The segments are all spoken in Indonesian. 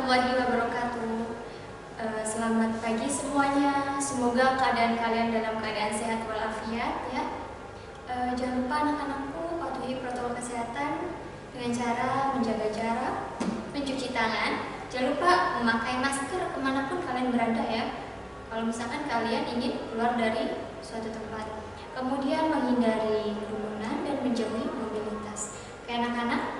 warahmatullahi wabarakatuh. Selamat pagi semuanya. Semoga keadaan kalian dalam keadaan sehat walafiat ya. Jangan lupa anak-anakku patuhi protokol kesehatan dengan cara menjaga jarak, mencuci tangan. Jangan lupa memakai masker kemanapun kalian berada ya. Kalau misalkan kalian ingin keluar dari suatu tempat. Kemudian menghindari kerumunan dan menjauhi mobilitas. Oke anak-anak,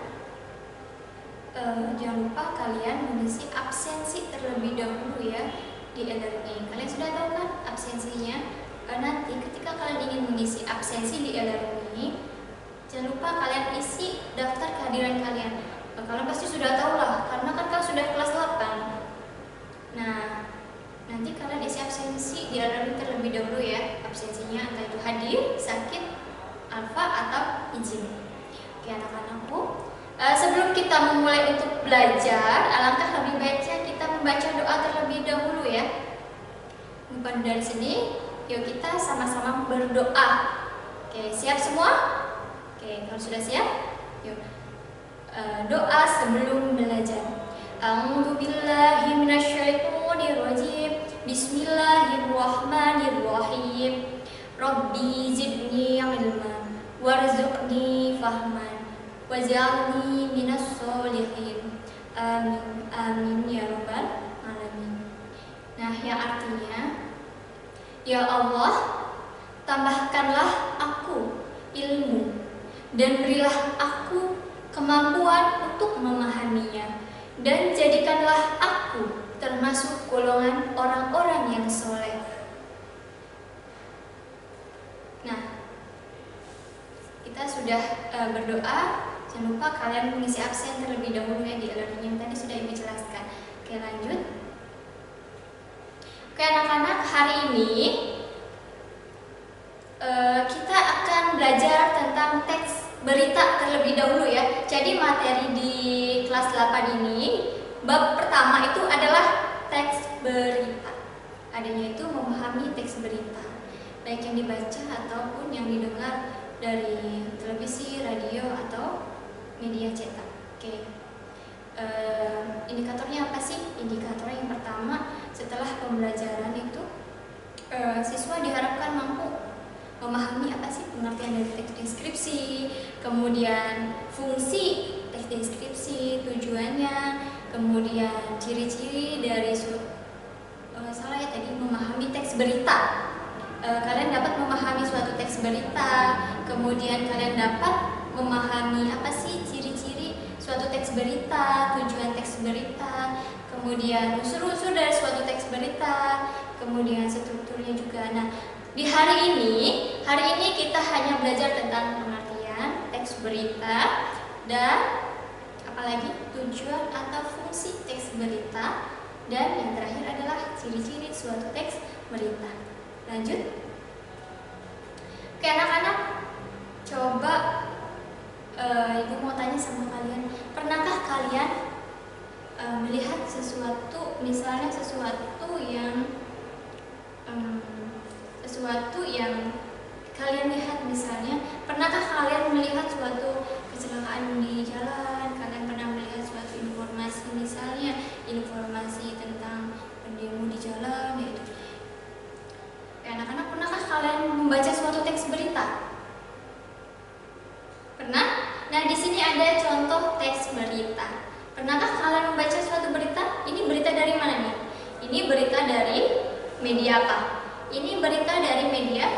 jangan lupa kalian mengisi absensi terlebih dahulu ya di e-learning. Kalian sudah tahu kan absensinya? Nanti ketika kalian ingin mengisi absensi di e-learning, jangan lupa kalian isi daftar kehadiran kalian. Kalian pasti sudah tahu lah, karena kan kalian sudah kelas 8. Nah, nanti kalian isi absensi di e-learning terlebih dahulu ya. Absensinya entah itu hadir, sakit, alfa atau izin. Oke anak-anakku, sebelum kita memulai untuk belajar, alangkah lebih baiknya kita membaca doa terlebih dahulu ya. Bukan dari sini, yuk kita sama-sama berdoa. Oke, siap semua? Oke, kalau sudah siap, yuk doa sebelum belajar. A'udzubillahi minasyaitonirrajim. Bismillahirrahmanirrahim. Rabbi zidni ilma warzuqni fahman waj'alni minas sholihin. Amin amin ya rabbal alamin. Nah, yang artinya, ya Allah, tambahkanlah aku ilmu dan berilah aku kemampuan untuk memahaminya, dan jadikanlah aku termasuk golongan orang-orang yang soleh. Nah, kita sudah berdoa. Jangan lupa kalian mengisi absen terlebih dahulu ya di e-learning yang tadi sudah Ibu jelaskan. Oke, lanjut. Oke anak-anak, hari ini kita akan belajar tentang teks berita terlebih dahulu ya. Jadi materi di kelas 8 ini, bab pertama itu adalah teks berita. Adanya itu memahami teks berita, baik yang dibaca ataupun yang didengar dari televisi, radio, atau media cetak. Oke. Indikatornya apa sih? Indikator yang pertama, setelah pembelajaran itu siswa diharapkan mampu memahami apa sih pengertian dari teks deskripsi, kemudian fungsi teks deskripsi, tujuannya, kemudian ciri-ciri dari memahami teks berita. Kalian dapat memahami suatu teks berita, kemudian kalian dapat memahami apa sih ciri-ciri suatu teks berita, tujuan teks berita, kemudian unsur-unsur dari suatu teks berita, kemudian strukturnya juga. Nah, di hari ini kita hanya belajar tentang pengertian teks berita dan apalagi tujuan atau fungsi teks berita, dan yang terakhir adalah ciri-ciri suatu teks berita. Lanjut. Oke anak-anak, coba Ibu mau tanya sama kalian, pernahkah kalian melihat sesuatu, misalnya sesuatu yang kalian lihat, misalnya pernahkah kalian melihat suatu kecelakaan di jalan? Kalian pernah melihat suatu informasi, misalnya informasi tentang pendemo di jalan yaitu. Anak-anak, pernahkah kalian membaca suatu teks berita? Pernah? Nah, di sini ada contoh teks berita. Pernahkah kalian membaca suatu berita? Ini berita dari mana nih? Ini berita dari media apa? Ini berita dari media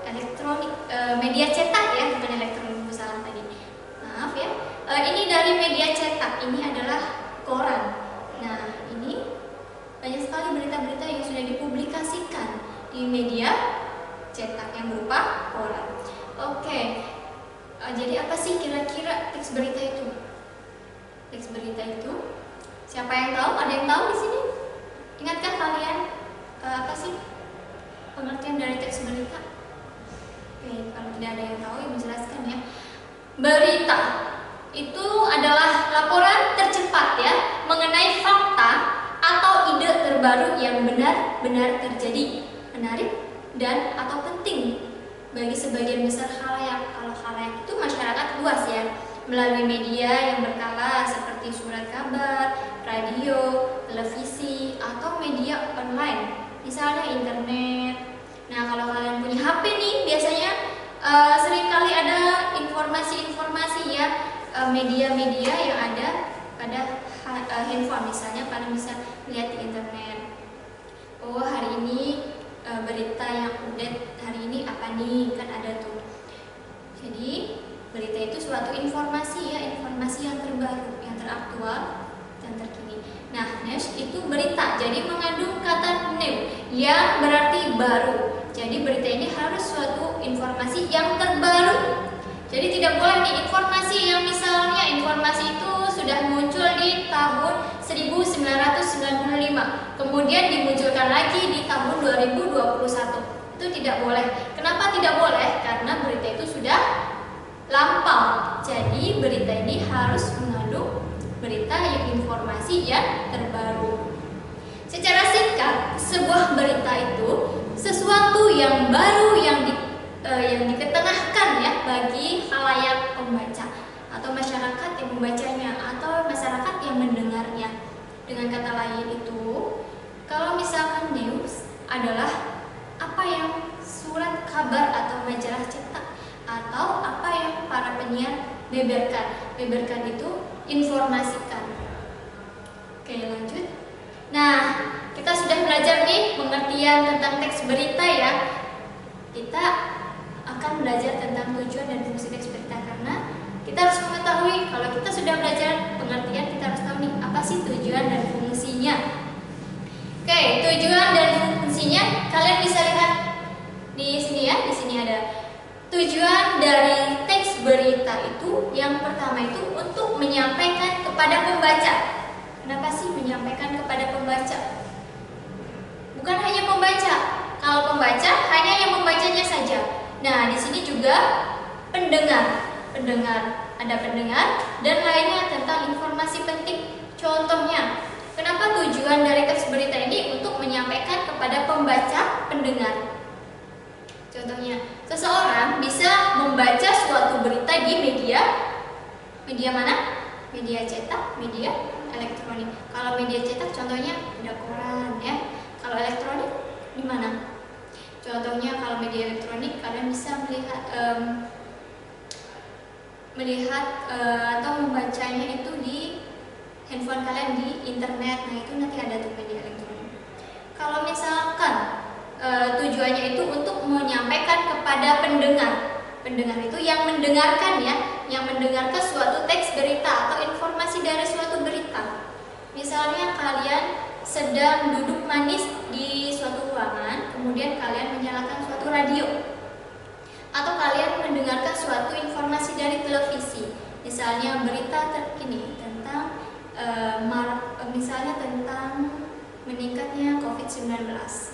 elektronik, media cetak ya, bukan elektronik, salah tadi. Maaf ya. Ini dari media cetak. Ini adalah koran. Nah, ini banyak sekali berita-berita yang sudah dipublikasikan di media cetak yang berupa koran. Oke. Jadi apa sih kira-kira teks berita itu? Teks berita itu, siapa yang tahu? Ada yang tahu di sini? Ingatkah kalian apa sih pengertian dari teks berita? Oke, kalau tidak ada yang tahu, Ibu jelaskan ya. Berita itu adalah laporan tercepat ya mengenai fakta atau ide terbaru yang benar-benar terjadi, menarik dan atau penting bagi sebagian besar khalayak. Kalau khalayak itu masyarakat luas ya. melalui media yang berkala seperti surat kabar, radio, televisi, atau media online, misalnya internet. Nah, kalau kalian punya HP nih, biasanya seringkali ada informasi-informasi ya, media-media yang ada pada handphone. Misalnya kalian bisa lihat di internet, oh hari ini berita yang update hari ini apa nih, kan ada tuh. Jadi berita itu suatu informasi ya, informasi yang terbaru, yang teraktual dan terkini. Nah, news itu berita, jadi mengandung kata new yang berarti baru. Jadi berita ini harus suatu informasi yang terbaru. Jadi tidak boleh nih informasi yang misalnya informasi itu sudah muncul di tahun 1995, kemudian dimunculkan lagi di tahun 2021. Itu tidak boleh. Kenapa tidak boleh? Karena berita itu sudah lampau. Jadi berita ini harus mengandung berita yang informasi yang terbaru. Secara singkat, sebuah berita itu sesuatu yang baru yang diketengahkan ya bagi khalayak pembaca atau masyarakat yang membacanya atau masyarakat yang mendengarnya. Dengan kata lain itu, kalau misalkan news adalah apa yang surat kabar atau majalah cetak atau apa yang para penyiar beberkan. Beberkan itu informasikan. Oke, lanjut. Nah, kita sudah belajar nih pengertian tentang teks berita ya. Kita akan belajar tentang tujuan dan fungsi teks berita, karena kita harus mengetahui, kalau kita sudah belajar pengertian, kita harus tahu nih apa sih tujuan dan fungsinya. Oke, tujuan dan fungsinya kalian bisa lihat di sini ya. Di sini ada tujuan dari teks berita itu, yang pertama itu untuk menyampaikan kepada pembaca. Kenapa sih menyampaikan kepada pembaca? Bukan hanya pembaca. Kalau pembaca hanya yang membacanya saja. Nah, di sini juga pendengar. Ada pendengar dan lainnya tentang informasi penting. Contohnya, kenapa tujuan dari teks berita ini untuk menyampaikan kepada pembaca, pendengar? Contohnya, seseorang bisa membaca suatu berita di media mana? Media cetak, media elektronik. Kalau media cetak contohnya ada koran ya. Kalau elektronik di mana? Contohnya kalau media elektronik kalian bisa melihat atau membacanya itu di handphone kalian, di internet. Nah, itu nanti ada tuh media elektronik. Kalau misalkan tujuannya itu untuk menyampaikan kepada pendengar. Pendengar itu yang mendengarkan ya, yang mendengarkan suatu teks berita atau informasi dari suatu berita. Misalnya kalian sedang duduk manis di suatu ruangan, kemudian kalian menyalakan suatu radio, atau kalian mendengarkan suatu informasi dari televisi, misalnya berita terkini tentang misalnya tentang meningkatnya COVID-19.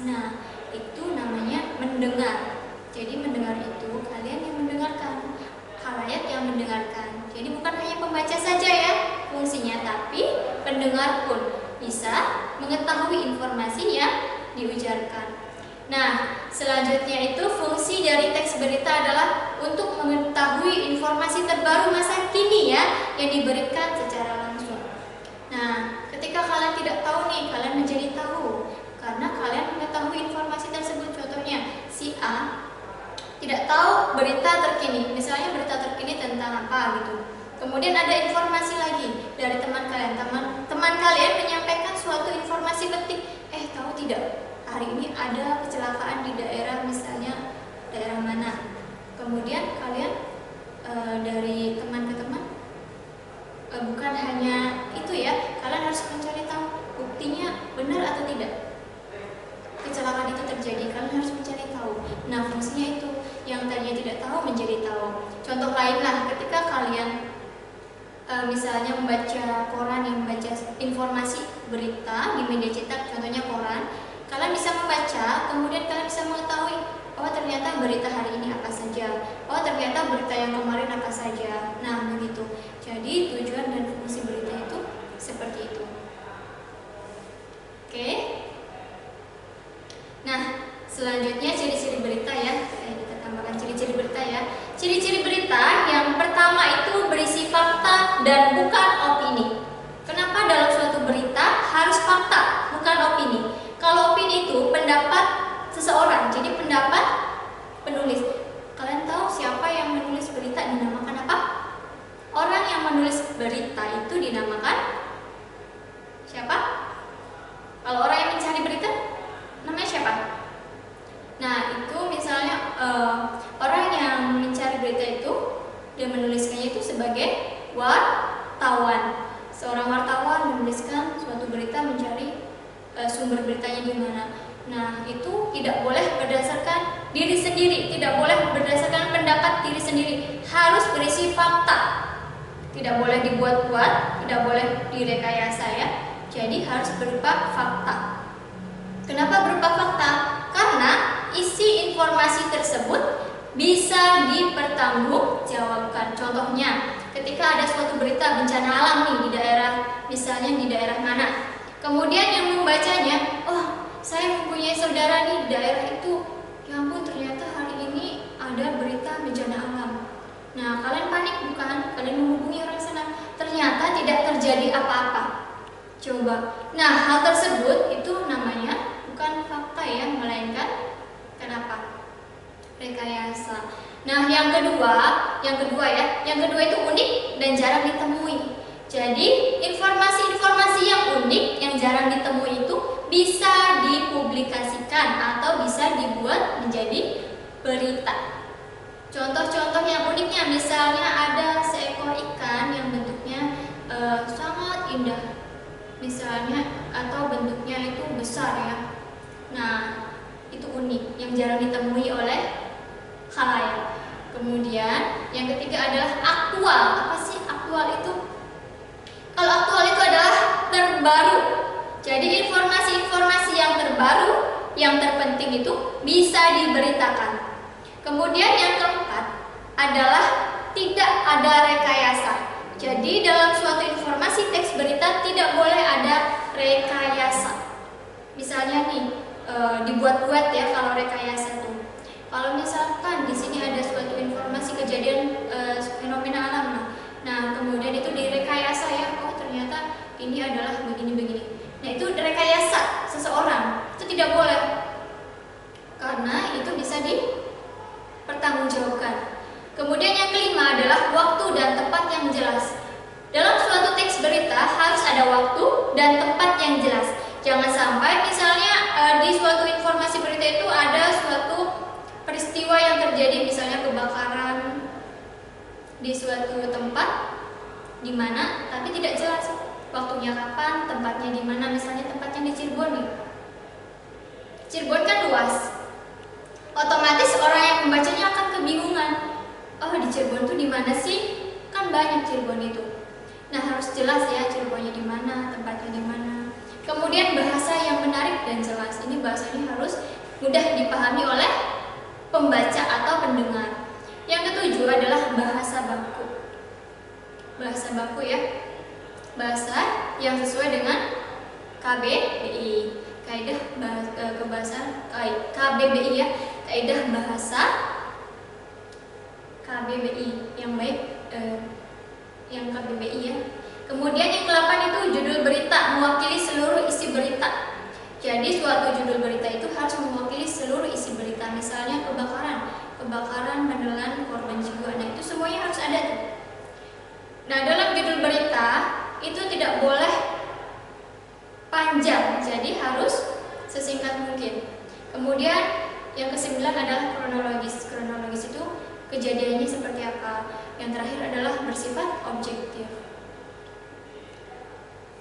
Nah, itu namanya mendengar. Jadi mendengar itu kalian yang mendengarkan, khalayak yang mendengarkan. Jadi bukan hanya pembaca saja ya fungsinya, tapi pendengar pun bisa mengetahui informasi yang diujarkan. Nah, selanjutnya itu fungsi dari teks berita adalah untuk mengetahui informasi terbaru masa kini ya, yang diberikan secara langsung. Nah, ketika kalian tidak tahu nih, kalian menjadi tahu karena kalian mengetahui informasi tersebut. Contohnya, si A tidak tahu berita terkini, misalnya berita terkini tentang apa gitu. Kemudian ada informasi lagi dari teman kalian. Teman kalian menyampaikan suatu informasi penting. Tahu tidak? Hari ini ada kecelakaan di daerah, misalnya daerah mana. Kemudian kalian dari teman ke teman, bukan hanya itu ya, kalian harus mencari tahu buktinya benar atau tidak kecelakaan itu terjadi. Kalian harus mencari tahu. Nah, fungsinya itu, yang tadinya tidak tahu menjadi tahu. Contoh lain lah, ketika kalian misalnya membaca koran, yang membaca informasi berita di media cetak, contohnya koran, kalian bisa membaca, kemudian kalian bisa mengetahui, oh ternyata berita hari ini apa saja, oh ternyata berita yang kemarin apa saja. Nah, begitu. Jadi tujuan dan fungsi berita itu seperti itu. Oke. Nah, selanjutnya ciri-ciri berita ya. Kita tambahkan ciri-ciri berita ya. Ciri-ciri berita yang pertama itu bersifat pendapat penulis. Kalian tahu siapa yang menulis berita dinamakan apa? Orang yang menulis berita itu dinamakan siapa? Kalau orang yang mencari berita namanya siapa? Nah, itu misalnya orang yang mencari berita itu dia menuliskannya itu sebagai wartawan. Seorang wartawan menuliskan suatu berita, mencari sumber beritanya di mana. Nah, itu tidak boleh berdasarkan diri sendiri, tidak boleh berdasarkan pendapat diri sendiri, harus berisi fakta. Tidak boleh dibuat-buat, tidak boleh direkayasa ya. Jadi harus berupa fakta. Kenapa berupa fakta? Karena isi informasi tersebut bisa dipertanggungjawabkan. Contohnya, ketika ada suatu berita bencana alam nih di daerah, misalnya di daerah mana. Kemudian yang membacanya, oh saya mempunyai saudara nih di daerah itu, ya ampun ternyata hari ini ada berita bencana alam. Nah, kalian panik bukan? Kalian menghubungi orang sana, ternyata tidak terjadi apa-apa. Coba. Nah, hal tersebut itu namanya bukan fakta ya, melainkan kenapa? Rekayasa. Nah, yang kedua itu unik dan jarang ditemui. Jadi, informasi-informasi yang unik yang jarang ditemui itu bisa dipublikasikan atau bisa dibuat menjadi berita. Contoh-contoh yang uniknya, misalnya ada seekor ikan yang bentuknya sangat indah, misalnya, atau bentuknya itu besar ya. Nah, itu unik yang jarang ditemui oleh khalayak. Kemudian yang ketiga adalah aktual. Apa sih aktual itu? Kalau aktual itu adalah terbaru. Jadi informasi-informasi yang terbaru, yang terpenting itu bisa diberitakan. Kemudian yang keempat adalah tidak ada rekayasa. Jadi dalam suatu informasi teks berita tidak boleh ada rekayasa. Misalnya nih, dibuat-buat ya kalau rekayasa itu. Kalau misalkan di sini ada suatu informasi kejadian fenomena alam, nah kemudian itu direkayasa ya, oh ternyata ini adalah begini-begini. Nah itu rekayasa seseorang, itu tidak boleh, karena itu bisa dipertanggungjawabkan. Kemudian yang kelima adalah waktu dan tempat yang jelas. Dalam suatu teks berita harus ada waktu dan tempat yang jelas. Jangan sampai misalnya di suatu informasi berita itu ada suatu peristiwa yang terjadi, misalnya kebakaran di suatu tempat di mana, tapi tidak jelas waktunya kapan, tempatnya di mana. Misalnya tempatnya di Cirebon nih. Cirebon kan luas. Otomatis orang yang membacanya akan kebingungan. Oh, di Cirebon tuh di mana sih? Kan banyak Cirebon itu. Nah, harus jelas ya Cirebonnya di mana, tempatnya di mana. Kemudian bahasa yang menarik dan jelas. Ini bahasanya harus mudah dipahami oleh pembaca atau pendengar. Yang ketujuh adalah bahasa baku. Bahasa baku ya. Bahasa yang sesuai dengan KBBI. Kaidah kebahasaan KBBI ya. Kaidah bahasa KBBI yang baik, yang KBBI ya. Kemudian yang ke-8 itu judul berita, mewakili seluruh isi berita. Jadi suatu judul berita itu harus mewakili seluruh isi berita. Misalnya kebakaran menelan korban jiwa. Nah itu semuanya harus ada tuh. Nah dalam judul berita itu tidak boleh panjang, jadi harus sesingkat mungkin. Kemudian yang ke-9 adalah kronologis. Kronologis itu kejadiannya seperti apa. Yang terakhir adalah bersifat objektif.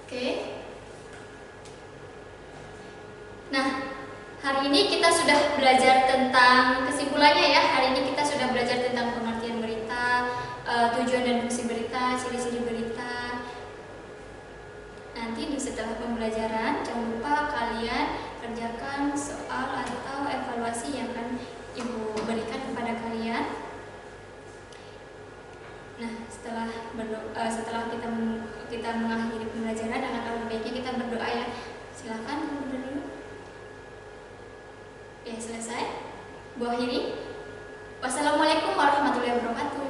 Oke. Nah, hari ini kita sudah belajar tentang kesimpulannya ya. Hari ini kita sudah belajar tentang pengertian berita, tujuan dan fungsi berita, ciri-ciri berita. Nanti setelah pembelajaran, jangan lupa kalian kerjakan soal atau evaluasi yang akan Ibu berikan kepada kalian. Nah, setelah kita mengakhiri pembelajaran, dengan baiknya kita berdoa ya. Silakan berdoa dulu. Ya, selesai. Bu akhiri. Wassalamualaikum warahmatullahi wabarakatuh.